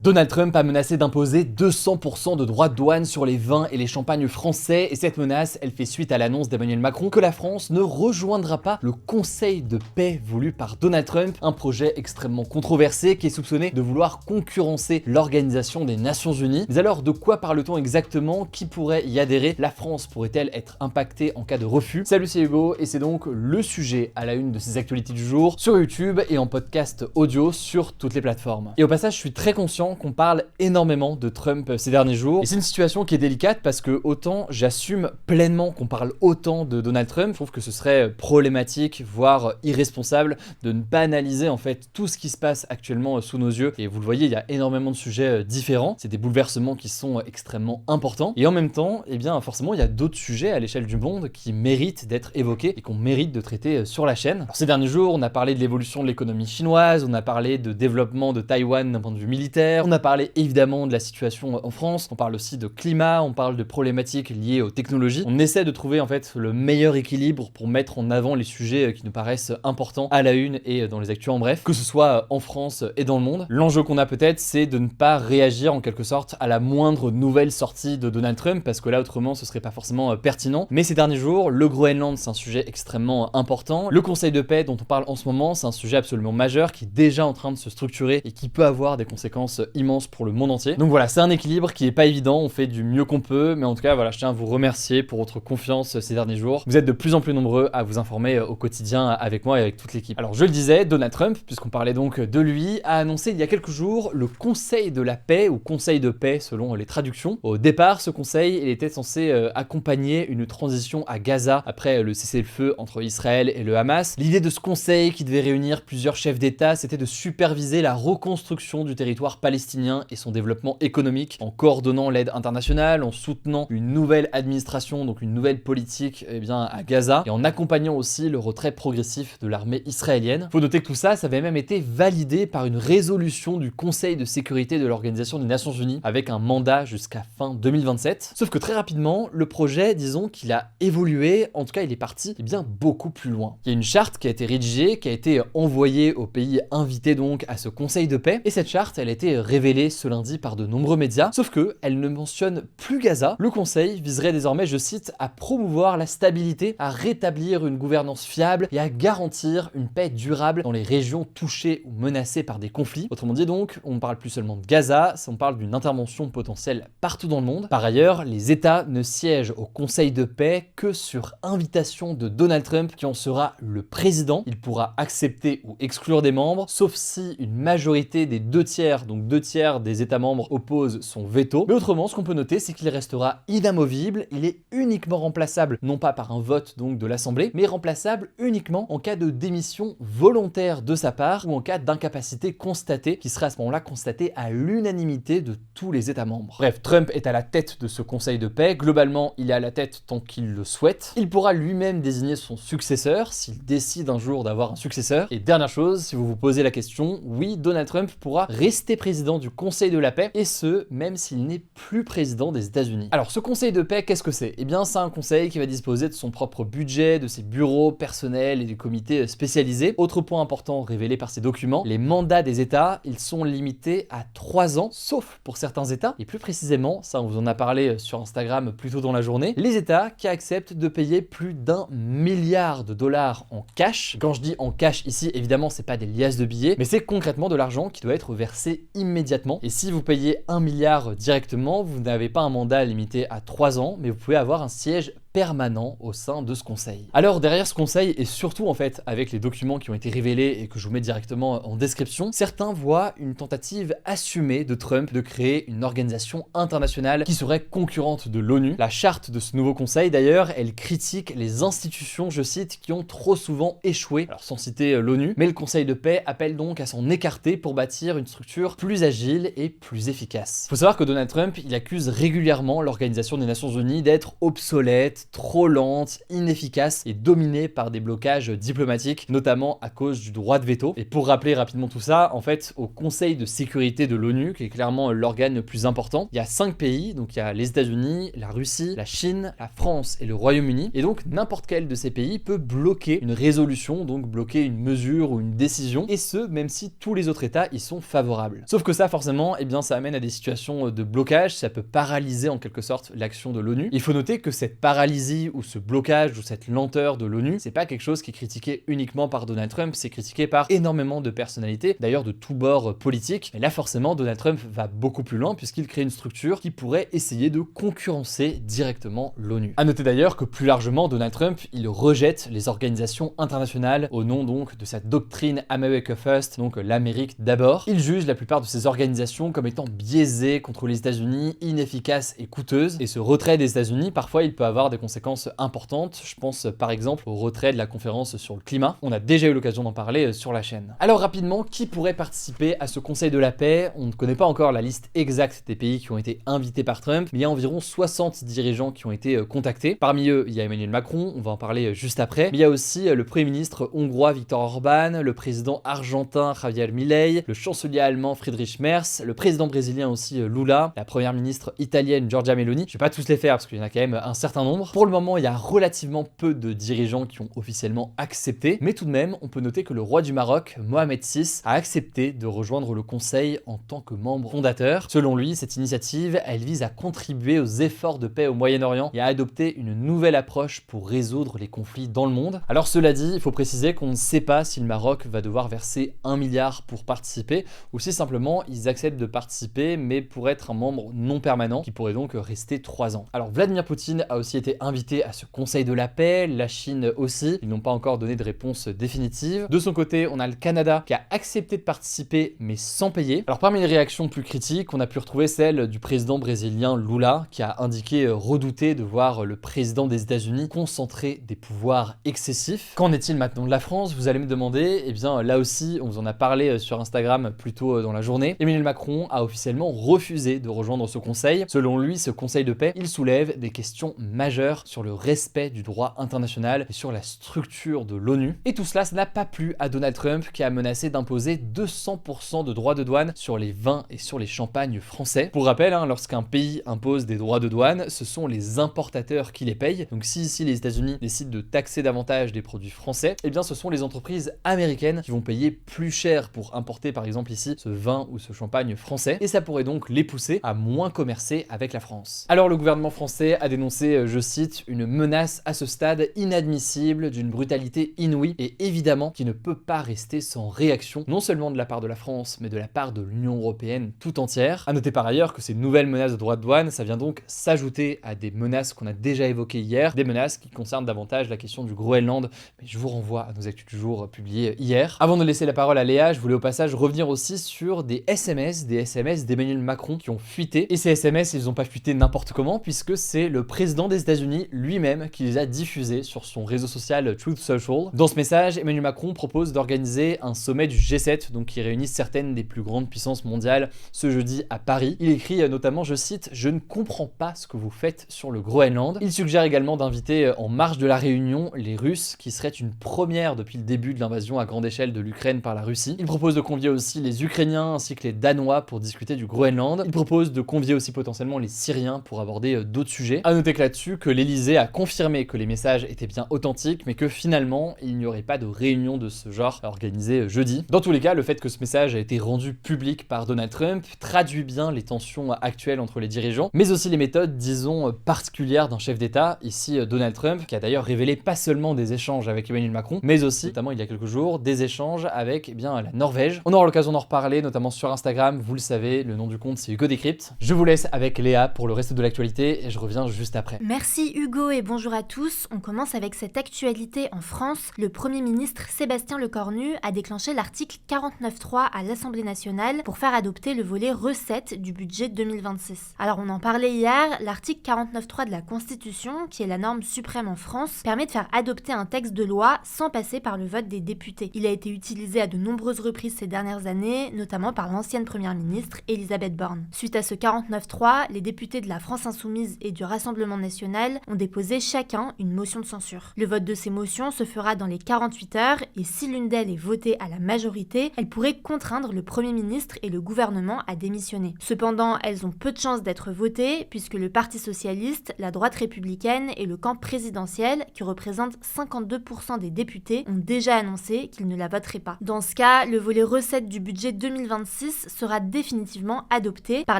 Donald Trump a menacé d'imposer 200% de droits de douane sur les vins et les champagnes français, et cette menace, elle fait suite à l'annonce d'Emmanuel Macron que la France ne rejoindra pas le Conseil de paix voulu par Donald Trump, un projet extrêmement controversé qui est soupçonné de vouloir concurrencer l'Organisation des Nations Unies. Mais alors, de quoi parle-t-on exactement? Qui pourrait y adhérer? La France pourrait-elle être impactée en cas de refus? Salut, c'est Hugo, et c'est donc le sujet à la une de ces actualités du jour sur YouTube et en podcast audio sur toutes les plateformes. Et au passage, je suis très conscient qu'on parle énormément de Trump ces derniers jours. Et c'est une situation qui est délicate parce que autant j'assume pleinement qu'on parle autant de Donald Trump, je trouve que ce serait problématique, voire irresponsable de ne pas analyser en fait tout ce qui se passe actuellement sous nos yeux. Et vous le voyez, il y a énormément de sujets différents. C'est des bouleversements qui sont extrêmement importants. Et en même temps, eh bien forcément, il y a d'autres sujets à l'échelle du monde qui méritent d'être évoqués et qu'on mérite de traiter sur la chaîne. Alors, ces derniers jours, on a parlé de l'évolution de l'économie chinoise, on a parlé de développement de Taïwan d'un point de vue militaire, on a parlé évidemment de la situation en France, on parle aussi de climat, on parle de problématiques liées aux technologies. On essaie de trouver en fait le meilleur équilibre pour mettre en avant les sujets qui nous paraissent importants à la une et dans les actus en bref, que ce soit en France et dans le monde. L'enjeu qu'on a peut-être, c'est de ne pas réagir en quelque sorte à la moindre nouvelle sortie de Donald Trump, parce que là autrement ce serait pas forcément pertinent. Mais ces derniers jours, le Groenland c'est un sujet extrêmement important. Le Conseil de paix dont on parle en ce moment, c'est un sujet absolument majeur qui est déjà en train de se structurer et qui peut avoir des conséquences immense pour le monde entier. Donc voilà, c'est un équilibre qui est pas évident, on fait du mieux qu'on peut, mais en tout cas voilà, je tiens à vous remercier pour votre confiance ces derniers jours. Vous êtes de plus en plus nombreux à vous informer au quotidien avec moi et avec toute l'équipe. Alors je le disais, Donald Trump, puisqu'on parlait donc de lui, a annoncé il y a quelques jours le Conseil de la paix ou Conseil de paix selon les traductions. Au départ, ce conseil, il était censé accompagner une transition à Gaza après le cessez-le-feu entre Israël et le Hamas. L'idée de ce conseil qui devait réunir plusieurs chefs d'État, c'était de superviser la reconstruction du territoire palestinien et son développement économique en coordonnant l'aide internationale, en soutenant une nouvelle administration, donc une nouvelle politique à Gaza, et en accompagnant aussi le retrait progressif de l'armée israélienne. Faut noter que tout ça, ça avait même été validé par une résolution du Conseil de sécurité de l'Organisation des Nations Unies avec un mandat jusqu'à fin 2027. Sauf que très rapidement, le projet, disons qu'il a évolué, en tout cas il est parti beaucoup plus loin. Il y a une charte qui a été rédigée, qui a été envoyée aux pays invités donc à ce Conseil de paix, et cette charte, elle a été révélée ce lundi par de nombreux médias, sauf que elle ne mentionne plus Gaza. Le Conseil viserait désormais, je cite, à promouvoir la stabilité, à rétablir une gouvernance fiable et à garantir une paix durable dans les régions touchées ou menacées par des conflits. Autrement dit donc, on ne parle plus seulement de Gaza, on parle d'une intervention potentielle partout dans le monde. Par ailleurs, les États ne siègent au Conseil de paix que sur invitation de Donald Trump, qui en sera le président. Il pourra accepter ou exclure des membres, sauf si une majorité des 2/3, donc 2/3 des États membres opposent son veto. Mais autrement, ce qu'on peut noter, c'est qu'il restera inamovible. Il est uniquement remplaçable, non pas par un vote donc de l'Assemblée, mais remplaçable uniquement en cas de démission volontaire de sa part ou en cas d'incapacité constatée, qui serait à ce moment-là constatée à l'unanimité de tous les États membres. Bref, Trump est à la tête de ce Conseil de paix. Globalement, il est à la tête tant qu'il le souhaite. Il pourra lui-même désigner son successeur s'il décide un jour d'avoir un successeur. Et dernière chose, si vous vous posez la question, oui, Donald Trump pourra rester président du Conseil de la paix, et ce, même s'il n'est plus président des États-Unis. Alors, ce Conseil de paix, qu'est-ce que c'est? Eh bien, c'est un conseil qui va disposer de son propre budget, de ses bureaux personnels et des comités spécialisés. Autre point important révélé par ces documents, les mandats des États, ils sont limités à 3 ans, sauf pour certains États, et plus précisément, ça on vous en a parlé sur Instagram plus tôt dans la journée, les États qui acceptent de payer plus d'1 milliard de dollars en cash. Quand je dis en cash ici, évidemment, c'est pas des liasses de billets, mais c'est concrètement de l'argent qui doit être versé immédiatement. Et si vous payez 1 milliard directement, vous n'avez pas un mandat limité à 3 ans, mais vous pouvez avoir un siège permanent au sein de ce conseil. Alors derrière ce conseil, et surtout en fait avec les documents qui ont été révélés et que je vous mets directement en description, certains voient une tentative assumée de Trump de créer une organisation internationale qui serait concurrente de l'ONU. La charte de ce nouveau conseil d'ailleurs, elle critique les institutions, je cite, qui ont trop souvent échoué, alors sans citer l'ONU, mais le Conseil de paix appelle donc à s'en écarter pour bâtir une structure plus agile et plus efficace. Faut savoir que Donald Trump, il accuse régulièrement l'Organisation des Nations Unies d'être obsolète, fait trop lente, inefficace et dominée par des blocages diplomatiques, notamment à cause du droit de veto. Et pour rappeler rapidement tout ça, en fait, au Conseil de sécurité de l'ONU, qui est clairement l'organe le plus important, il y a 5 pays, donc il y a les États-Unis, la Russie, la Chine, la France et le Royaume-Uni. Et donc n'importe quel de ces pays peut bloquer une résolution, donc bloquer une mesure ou une décision, et ce, même si tous les autres États y sont favorables. Sauf que ça, forcément, eh bien, ça amène à des situations de blocage, ça peut paralyser en quelque sorte l'action de l'ONU. Il faut noter que cette paralysie ou ce blocage ou cette lenteur de l'ONU, c'est pas quelque chose qui est critiqué uniquement par Donald Trump, c'est critiqué par énormément de personnalités, d'ailleurs de tous bords politiques. Et là, forcément, Donald Trump va beaucoup plus loin puisqu'il crée une structure qui pourrait essayer de concurrencer directement l'ONU. À noter d'ailleurs que plus largement, Donald Trump, il rejette les organisations internationales au nom donc de sa doctrine America First, donc l'Amérique d'abord. Il juge la plupart de ces organisations comme étant biaisées contre les États-Unis, inefficaces et coûteuses. Et ce retrait des États-Unis, parfois, il peut avoir des conséquences importantes. Je pense par exemple au retrait de la conférence sur le climat. On a déjà eu l'occasion d'en parler sur la chaîne. Alors rapidement, qui pourrait participer à ce Conseil de la paix? On ne connaît pas encore la liste exacte des pays qui ont été invités par Trump, mais il y a environ 60 dirigeants qui ont été contactés. Parmi eux, il y a Emmanuel Macron, on va en parler juste après, mais il y a aussi le Premier ministre hongrois Viktor Orban, le président argentin Javier Milei, le chancelier allemand Friedrich Merz, le président brésilien aussi Lula, la première ministre italienne Giorgia Meloni. Je vais pas tous les faire parce qu'il y en a quand même un certain nombre. Pour le moment, il y a relativement peu de dirigeants qui ont officiellement accepté, mais tout de même, on peut noter que le roi du Maroc, Mohamed VI, a accepté de rejoindre le Conseil en tant que membre fondateur. Selon lui, cette initiative, elle vise à contribuer aux efforts de paix au Moyen-Orient et à adopter une nouvelle approche pour résoudre les conflits dans le monde. Alors cela dit, il faut préciser qu'on ne sait pas si le Maroc va devoir verser 1 milliard pour participer ou si simplement ils acceptent de participer mais pour être un membre non permanent qui pourrait donc rester 3 ans. Alors Vladimir Poutine a aussi été invité à ce Conseil de la paix, la Chine aussi, ils n'ont pas encore donné de réponse définitive. De son côté, on a le Canada qui a accepté de participer mais sans payer. Alors parmi les réactions plus critiques, on a pu retrouver celle du président brésilien Lula qui a indiqué redouter de voir le président des États-Unis concentrer des pouvoirs excessifs. Qu'en est-il maintenant de la France? Vous allez me demander. Eh bien là aussi, on vous en a parlé sur Instagram plus tôt dans la journée. Emmanuel Macron a officiellement refusé de rejoindre ce conseil. Selon lui, ce conseil de paix, il soulève des questions majeures sur le respect du droit international et sur la structure de l'ONU. Et tout cela, ça n'a pas plu à Donald Trump qui a menacé d'imposer 200% de droits de douane sur les vins et sur les champagnes français. Pour rappel, lorsqu'un pays impose des droits de douane, ce sont les importateurs qui les payent. Donc si ici les États-Unis décident de taxer davantage des produits français, eh bien ce sont les entreprises américaines qui vont payer plus cher pour importer par exemple ici ce vin ou ce champagne français. Et ça pourrait donc les pousser à moins commercer avec la France. Alors le gouvernement français a dénoncé, je cite, une menace à ce stade inadmissible, d'une brutalité inouïe et évidemment qui ne peut pas rester sans réaction, non seulement de la part de la France, mais de la part de l'Union européenne tout entière. À noter par ailleurs que ces nouvelles menaces de droits de douane, ça vient donc s'ajouter à des menaces qu'on a déjà évoquées hier, des menaces qui concernent davantage la question du Groenland, mais je vous renvoie à nos actus du jour publiées hier. Avant de laisser la parole à Léa, je voulais au passage revenir aussi sur des SMS d'Emmanuel Macron qui ont fuité. Et ces SMS, ils n'ont pas fuité n'importe comment, puisque c'est le président des États-Unis lui-même qui les a diffusés sur son réseau social Truth Social. Dans ce message, Emmanuel Macron propose d'organiser un sommet du G7, donc qui réunit certaines des plus grandes puissances mondiales ce jeudi à Paris. Il écrit notamment, je cite, « Je ne comprends pas ce que vous faites sur le Groenland ». Il suggère également d'inviter en marge de la réunion les Russes, qui serait une première depuis le début de l'invasion à grande échelle de l'Ukraine par la Russie. Il propose de convier aussi les Ukrainiens ainsi que les Danois pour discuter du Groenland. Il propose de convier aussi potentiellement les Syriens pour aborder d'autres sujets. À noter que là-dessus, que l'Elysée a confirmé que les messages étaient bien authentiques, mais que finalement, il n'y aurait pas de réunion de ce genre organisée jeudi. Dans tous les cas, le fait que ce message a été rendu public par Donald Trump traduit bien les tensions actuelles entre les dirigeants, mais aussi les méthodes, disons, particulières d'un chef d'État, ici Donald Trump, qui a d'ailleurs révélé pas seulement des échanges avec Emmanuel Macron, mais aussi, notamment il y a quelques jours, des échanges avec la Norvège. On aura l'occasion d'en reparler, notamment sur Instagram, vous le savez, le nom du compte c'est Hugo Décrypte. Je vous laisse avec Léa pour le reste de l'actualité et je reviens juste après. Merci Hugo et bonjour à tous. On commence avec cette actualité en France. Le Premier ministre Sébastien Lecornu a déclenché l'article 49.3 à l'Assemblée nationale pour faire adopter le volet recettes du budget 2026. Alors on en parlait hier, l'article 49.3 de la Constitution, qui est la norme suprême en France, permet de faire adopter un texte de loi sans passer par le vote des députés. Il a été utilisé à de nombreuses reprises ces dernières années, notamment par l'ancienne Première ministre Elisabeth Borne. Suite à ce 49.3, les députés de la France Insoumise et du Rassemblement national nationale ont déposé chacun une motion de censure. Le vote de ces motions se fera dans les 48 heures et si l'une d'elles est votée à la majorité, elle pourrait contraindre le Premier ministre et le gouvernement à démissionner. Cependant, elles ont peu de chances d'être votées puisque le Parti socialiste, la droite républicaine et le camp présidentiel, qui représente 52% des députés, ont déjà annoncé qu'ils ne la voteraient pas. Dans ce cas, le volet recettes du budget 2026 sera définitivement adopté. Par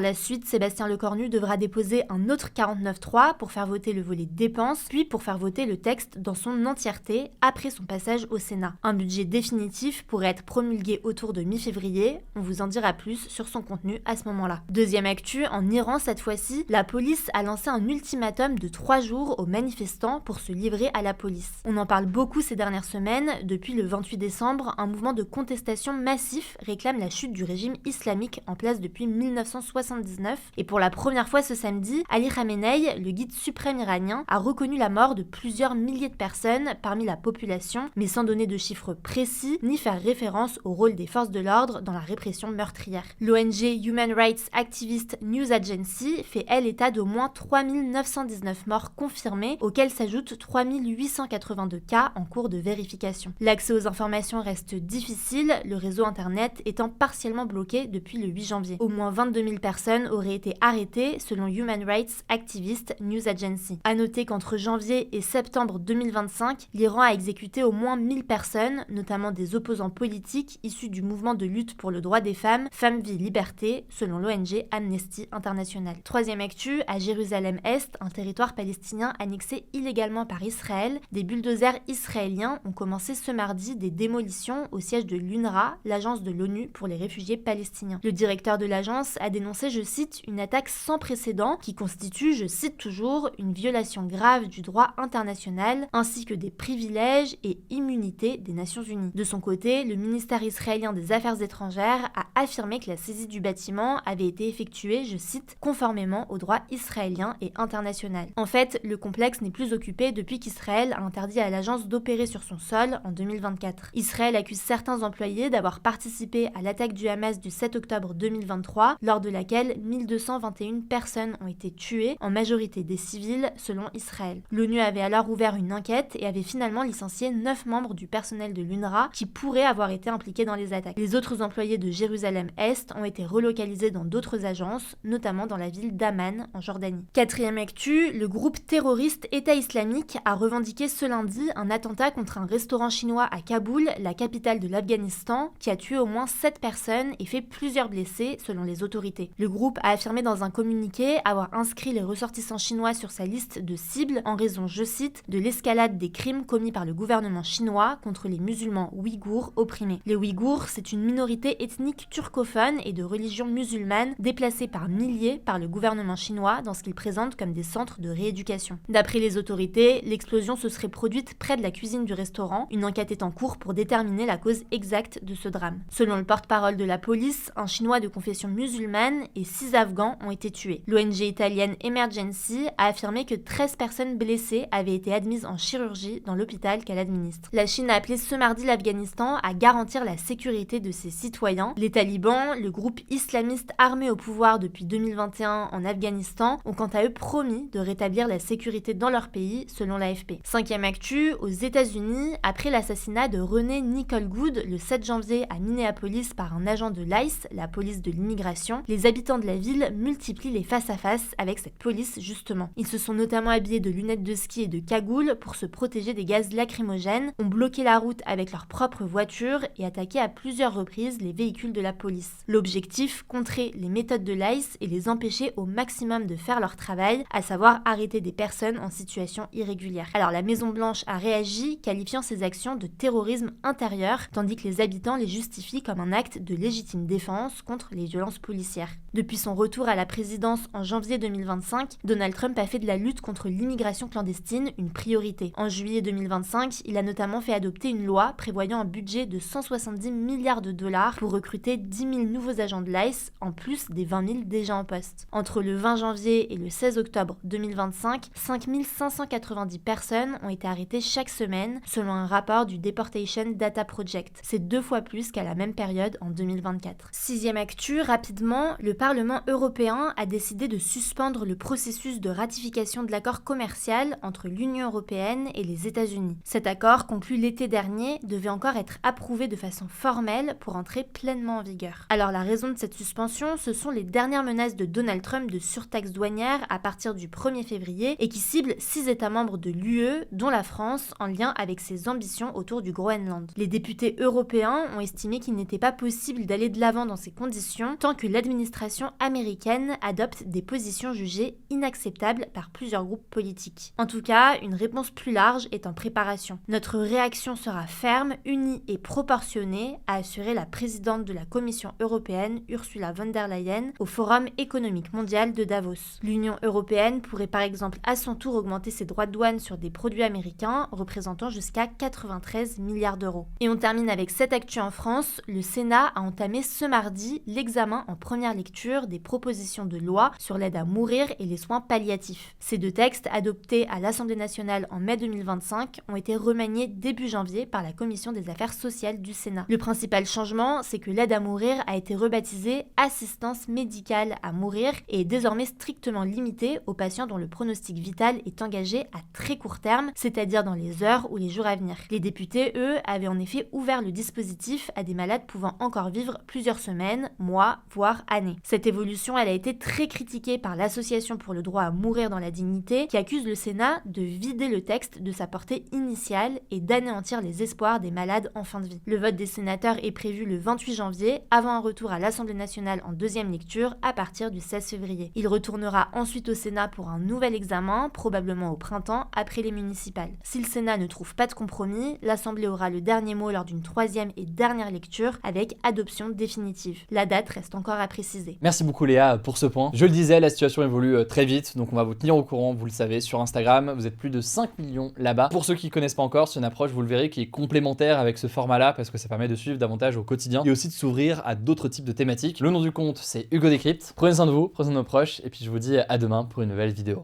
la suite, Sébastien Lecornu devra déposer un autre 49.3 pour faire voter le volet dépenses, puis pour faire voter le texte dans son entièreté après son passage au Sénat. Un budget définitif pourrait être promulgué autour de mi-février. On vous en dira plus sur son contenu à ce moment-là. Deuxième actu, en Iran cette fois-ci, la police a lancé un ultimatum de 3 jours aux manifestants pour se livrer à la police. On en parle beaucoup ces dernières semaines. Depuis le 28 décembre, un mouvement de contestation massif réclame la chute du régime islamique en place depuis 1979. Et pour la première fois ce samedi, Ali Khamenei, le guide suprême iranien, a reconnu la mort de plusieurs milliers de personnes parmi la population, mais sans donner de chiffres précis ni faire référence au rôle des forces de l'ordre dans la répression meurtrière. L'ONG Human Rights Activist News Agency fait elle état d'au moins 3919 morts confirmés, auxquels s'ajoutent 3882 cas en cours de vérification. L'accès aux informations reste difficile, le réseau internet étant partiellement bloqué depuis le 8 janvier. Au moins 22 000 personnes auraient été arrêtées selon Human Rights Activist News Agency. À noter qu'entre janvier et septembre 2025, l'Iran a exécuté au moins 1000 personnes, notamment des opposants politiques issus du mouvement de lutte pour le droit des femmes, Femmes, Vie, Liberté, selon l'ONG Amnesty International. Troisième actu, à Jérusalem-Est, un territoire palestinien annexé illégalement par Israël, des bulldozers israéliens ont commencé ce mardi des démolitions au siège de l'UNRWA, l'agence de l'ONU pour les réfugiés palestiniens. Le directeur de l'agence a dénoncé, je cite, une attaque sans précédent qui constitue, je cite toujours, une violation grave du droit international ainsi que des privilèges et immunités des Nations Unies. De son côté, le ministère israélien des Affaires étrangères a affirmé que la saisie du bâtiment avait été effectuée, je cite, conformément au droit israélien et international. En fait, le complexe n'est plus occupé depuis qu'Israël a interdit à l'agence d'opérer sur son sol en 2024. Israël accuse certains employés d'avoir participé à l'attaque du Hamas du 7 octobre 2023, lors de laquelle 1221 personnes ont été tuées, en majorité des civils, selon Israël. L'ONU avait alors ouvert une enquête et avait finalement licencié 9 membres du personnel de l'UNRWA qui pourraient avoir été impliqués dans les attaques. Les autres employés de Jérusalem-Est ont été relocalisés dans d'autres agences, notamment dans la ville d'Amman, en Jordanie. Quatrième actu, le groupe terroriste État islamique a revendiqué ce lundi un attentat contre un restaurant chinois à Kaboul, la capitale de l'Afghanistan, qui a tué au moins 7 personnes et fait plusieurs blessés, selon les autorités. Le groupe a affirmé dans un communiqué avoir inscrit les ressortissants chinois sur sa liste de cibles en raison, je cite, de l'escalade des crimes commis par le gouvernement chinois contre les musulmans ouïghours opprimés. Les Ouïghours, c'est une minorité ethnique turcophone et de religion musulmane déplacée par milliers par le gouvernement chinois dans ce qu'il présente comme des centres de rééducation. D'après les autorités, l'explosion se serait produite près de la cuisine du restaurant. Une enquête est en cours pour déterminer la cause exacte de ce drame. Selon le porte-parole de la police, un Chinois de confession musulmane et 6 Afghans ont été tués. L'ONG italienne Emergency a affirmé que 13 personnes blessées avaient été admises en chirurgie dans l'hôpital qu'elle administre. La Chine a appelé ce mardi l'Afghanistan à garantir la sécurité de ses citoyens. Les talibans, le groupe islamiste armé au pouvoir depuis 2021 en Afghanistan, ont quant à eux promis de rétablir la sécurité dans leur pays, selon l'AFP. Cinquième actu, aux États-Unis, après l'assassinat de René Nicole Goode le 7 janvier à Minneapolis par un agent de l'ICE, la police de l'immigration, les habitants de la ville multiplient les face-à-face avec cette police justement. Ils se sont notamment habillés de lunettes de ski et de cagoules pour se protéger des gaz lacrymogènes, ont bloqué la route avec leurs propres voitures et attaqué à plusieurs reprises les véhicules de la police. L'objectif, contrer les méthodes de l'ICE et les empêcher au maximum de faire leur travail, à savoir arrêter des personnes en situation irrégulière. Alors la Maison-Blanche a réagi, qualifiant ces actions de terrorisme intérieur, tandis que les habitants les justifient comme un acte de légitime défense contre les violences policières. Depuis son retour à la présidence en janvier 2025, Donald Trump a fait de la lutte contre l'immigration clandestine une priorité. En juillet 2025, il a notamment fait adopter une loi prévoyant un budget de 170 milliards de dollars pour recruter 10 000 nouveaux agents de l'ICE, en plus des 20 000 déjà en poste. Entre le 20 janvier et le 16 octobre 2025, 5 590 personnes ont été arrêtées chaque semaine, selon un rapport du Deportation Data Project. C'est 2 fois plus qu'à la même période en 2024. Sixième actu, rapidement, le Parlement européen a décidé de suspendre le processus de ratification ratification de l'accord commercial entre l'Union européenne et les États-Unis. Cet accord, conclu l'été dernier, devait encore être approuvé de façon formelle pour entrer pleinement en vigueur. Alors la raison de cette suspension, ce sont les dernières menaces de Donald Trump de surtaxe douanière à partir du 1er février et qui ciblent 6 États membres de l'UE, dont la France, en lien avec ses ambitions autour du Groenland. Les députés européens ont estimé qu'il n'était pas possible d'aller de l'avant dans ces conditions tant que l'administration américaine adopte des positions jugées inacceptables par plusieurs groupes politiques. En tout cas, une réponse plus large est en préparation. Notre réaction sera ferme, unie et proportionnée, a assuré la présidente de la Commission européenne, Ursula von der Leyen, au Forum économique mondial de Davos. L'Union européenne pourrait par exemple à son tour augmenter ses droits de douane sur des produits américains, représentant jusqu'à 93 milliards d'euros. Et on termine avec cette actu en France. Le Sénat a entamé ce mardi l'examen en première lecture des propositions de loi sur l'aide à mourir et les soins palliatifs. Ces deux textes, adoptés à l'Assemblée nationale en mai 2025, ont été remaniés début janvier par la Commission des affaires sociales du Sénat. Le principal changement, c'est que l'aide à mourir a été rebaptisée assistance médicale à mourir et est désormais strictement limitée aux patients dont le pronostic vital est engagé à très court terme, c'est-à-dire dans les heures ou les jours à venir. Les députés, eux, avaient en effet ouvert le dispositif à des malades pouvant encore vivre plusieurs semaines, mois, voire années. Cette évolution, elle a été très critiquée par l'Association pour le droit à mourir dans la dignité, qui accuse le Sénat de vider le texte de sa portée initiale et d'anéantir les espoirs des malades en fin de vie. Le vote des sénateurs est prévu le 28 janvier, avant un retour à l'Assemblée nationale en deuxième lecture à partir du 16 février. Il retournera ensuite au Sénat pour un nouvel examen, probablement au printemps, après les municipales. Si le Sénat ne trouve pas de compromis, l'Assemblée aura le dernier mot lors d'une troisième et dernière lecture avec adoption définitive. La date reste encore à préciser. Merci beaucoup Léa pour ce point. Je le disais, la situation évolue très vite, donc on va vous tenir au courant, vous le savez, sur Instagram. Vous êtes plus de 5 millions là-bas. Pour ceux qui ne connaissent pas encore, c'est une approche, vous le verrez, qui est complémentaire avec ce format-là parce que ça permet de suivre davantage au quotidien et aussi de s'ouvrir à d'autres types de thématiques. Le nom du compte, c'est Hugo Décrypte. Prenez soin de vous, prenez soin de nos proches et puis je vous dis à demain pour une nouvelle vidéo.